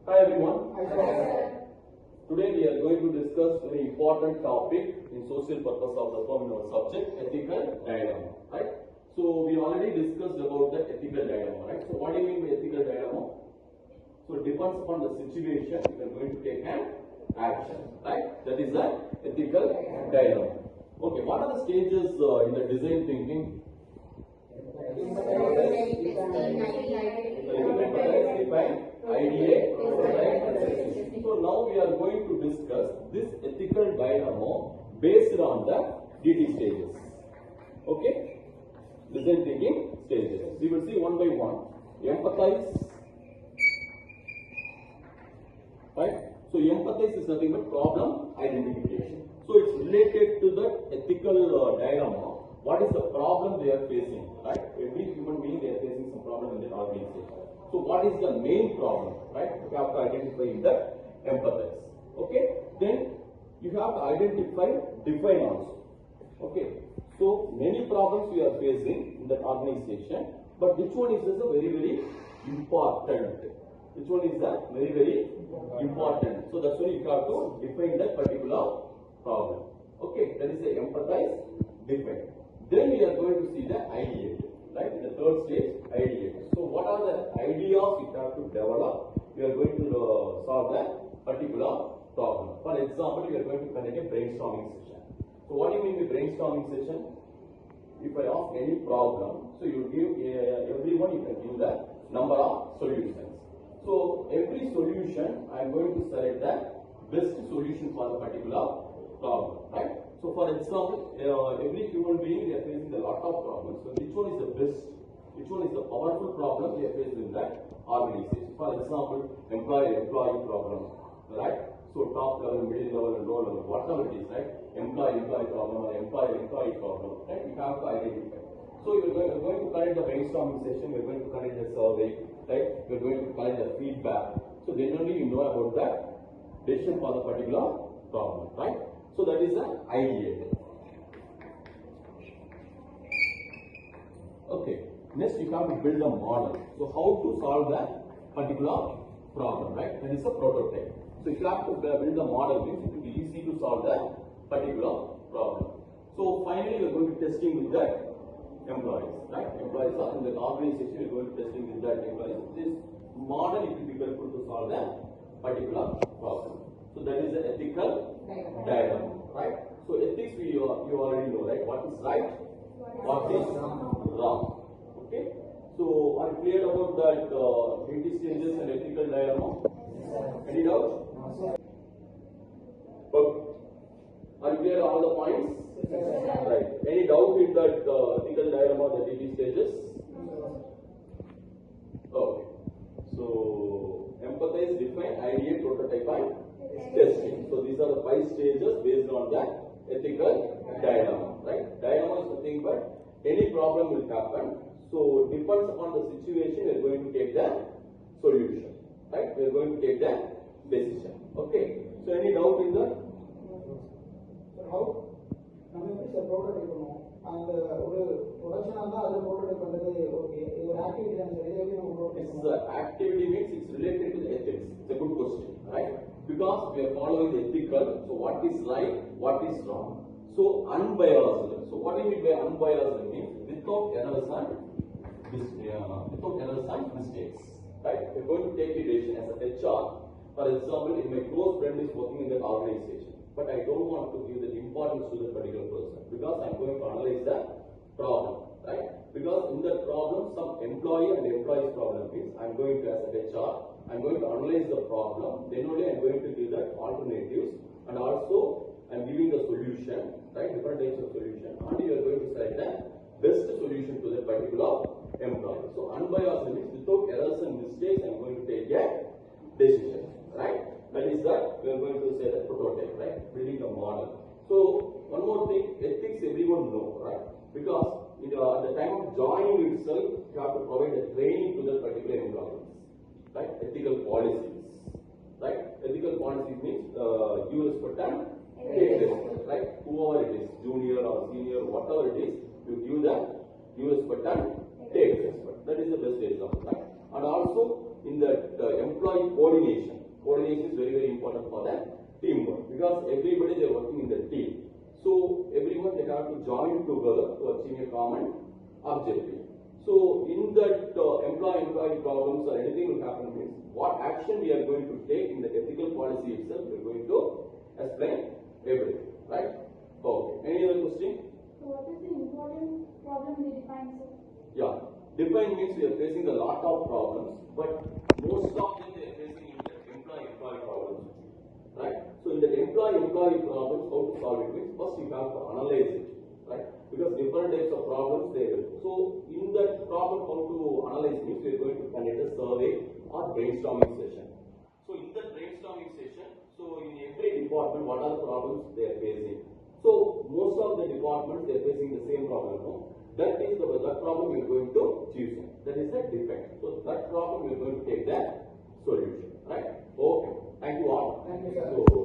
Hi everyone. Hi sir. Today we are going to discuss a very important topic in social purpose of the firm in our subject, ethical dilemma. Right? So we already discussed about the ethical dilemma. Right? So what do you mean by ethical dilemma? So it depends upon the situation you are going to take an action. Right? That is the ethical dilemma. Okay. What are the stages in the design thinking? Ideate, prototype, and execution. So now we are going to discuss this ethical dilemma based on the DT stages. Okay? Design thinking stages. We will see one by one. Empathize. Right? So empathize is nothing but problem identification. So it's related to the ethical dilemma. What is the problem they are facing? Right? Every human being they are facing some problem in the organization. So what is the main problem, right? You have to identify the empathize. Okay? Then you have to identify, define also. Okay? So many problems we are facing in that organization, but which one is also very, very important? Which one is that very, very important? So that's why you have to define that particular problem. Okay? That is the empathize, define. Then we are going to see the ideate. Right? In the third stage, ideate. So what are the ideas you have to develop? We are going to solve a particular problem. For example, we are going to conduct a brainstorming session. So what do you mean by brainstorming session? If I ask any problem, so you give everyone, you can give the number of solutions. So every solution, I am going to select the best solution for the particular problem. Right? So for example, every human being they are facing a lot of problems. So which one is the best? Which one is the powerful problem they are facing in that organization? For example, employee problem, right? So top level, middle level, and low level, whatever it is, right? Employee problem or employee problem, right? We have to identify. So we are going to conduct the brainstorming session. We are going to conduct the survey, right? We are going to conduct the feedback. So then only you know about the decision for the particular problem, right? So that is the ideate. Okay. Next you have to build a model. So how to solve that particular problem, right? That is a prototype. So if you have to build a model, means it will be easy to solve that particular problem. So finally we are going to testing with that employees, right? Employees are in the organization, we are going to testing with that employees. This model it will be helpful to solve that particular problem. So that is the ethical dilemma, right? So ethics you already know, right? What is right, what is wrong. Okay. So are you clear about that DT stages and ethical dilemma? Any doubt? Okay. Are you clear on all the points? Right. Any doubt in that ethical dilemma, the DT stages? Okay. So empathize, define, ideate, prototype, and testing. So these are the 5 stages based on that ethical dilemma, right? Dilemma is nothing but any problem will happen. So depends upon the situation, we are going to take the solution, right? We are going to take the decision. Okay. So any doubt in that? How? This is a prototype and production and other prototype okay. Your activity This is the activity means it's related to the ethics. It's a good question, right? Because we are following the ethical, so what is right, what is wrong. So unbiased. So what do you mean by unbiased? Means without errors and mistakes. Right? We are going to take a decision as a HR. For example, if my close friend is working in that organization, but I don't want to give the importance to that particular person because I'm going to analyze the problem. Right? Because in that problem, some employee and employee's problem means I'm going to, as a HR, I'm going to analyze the problem, then only I'm going to give that alternatives, and also I'm giving the solution, right? Different types of solution, and you are going to select the best solution to that particular employee. So unbiased means without errors and mistakes, I'm going to take a decision, right? That is that we are going to say the prototype, right? Building a model. So one more thing, ethics everyone know, right? Because at the time of joining itself, you have to provide a training to that particular employees, right? Ethical policies, right? Ethical policies means give respect and take respect, right? Whoever it is, junior or senior, whatever it is, you give respect and take respect. That is the best example, right? And also in that employee coordination. Coordination is very, very important for the teamwork because everybody they are working in the team. So everyone they have to join together to achieve a common objective. So in that employee problems or anything will happen means what action we are going to take in the ethical policy itself we are going to explain everything, right? Okay. Any other question? So what is the important problem they define, sir? Yeah. Define means we are facing a lot of problems, but most of them they are facing in the employee problems, right? So in the employee problems, how to solve it means first you have to analyze it, right? Because different types of problems they will. So in that problem how to analyze means we are going to conduct a survey or brainstorming session. So in that brainstorming session, so in every department what are the problems they are facing? So most of the departments they are facing the same problem. No? That is that problem we are going to choose. That is the defect. So that problem we are going to take the solution, right? Okay. Thank you all. Thank you, sir. So,